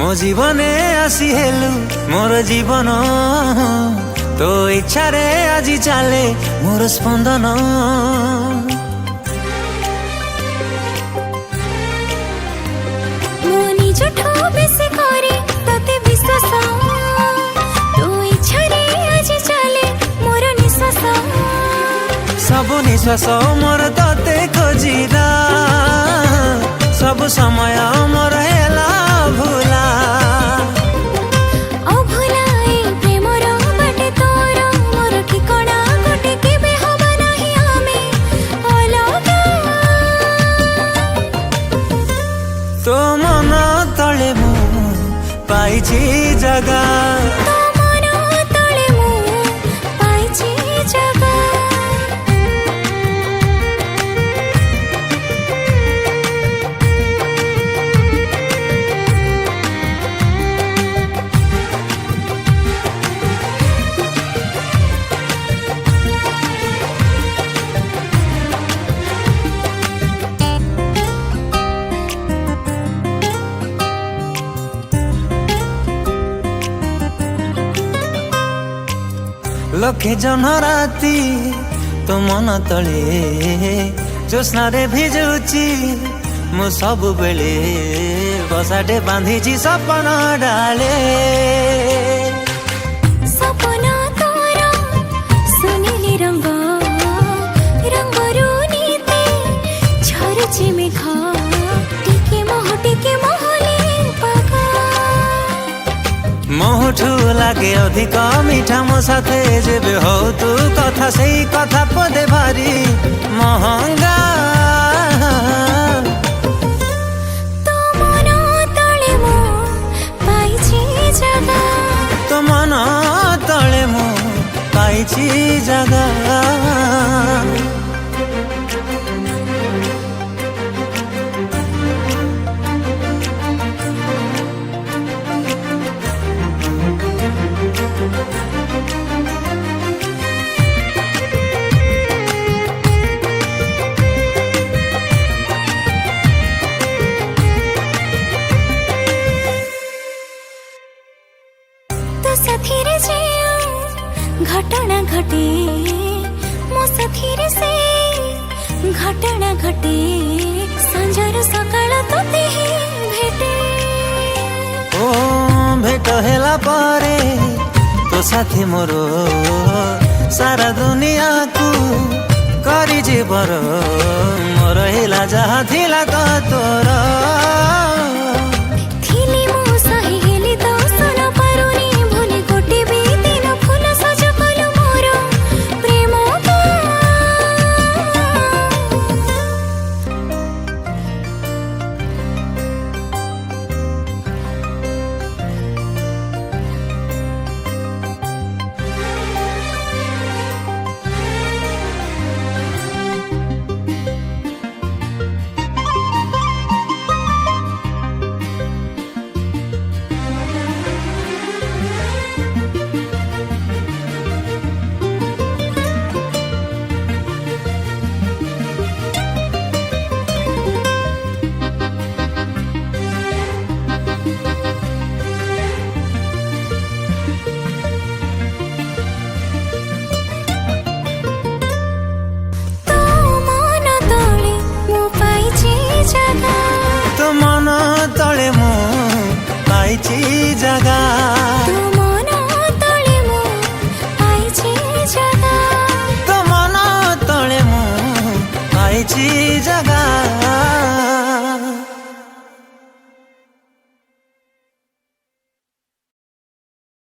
मो जीवने आसी हेलु मोर जीवन तो इच्छा रे आज चले मोर स्पंदन मो निजठो बेसी करे तते विश्वास तो इच्छा रे आज चले मोर निश्वास सब निश्वास मोर तते खोजिरा सब समय मोर हेला भूला अभुला ए प्रेमर बाटे तोर मोर ठिकଣା गोटे केबे हबा नाही आमे अलगा तो मन तले मु पाइछि जगा तो मन तले मु पाइछि जगा लखे जन राती तो मन तले जोस्ना रे भिजुची मु सब बेले बसाटे बांधिची सपन डाले सपना तोरा सुनीली रंग रंगरू नीते झरुची मेघ टिके मोहले पागा मोहठू लागे अधिक मीठा मो साथे जेबे हो तू कथा सेई कथा पदे भारी महंगा तो मन तले मो पाइछि जगा तो मन तले मु पाइछि जगा तो साथीरे जे घटना घटे मो साथीरे से घटना घटे संजर सकाळ तोते ही भेटे ओ भेट हेला पारे तो साथी मोरो सारा दुनिया को करी जीवर मोर हेला जहा थिला तो तोर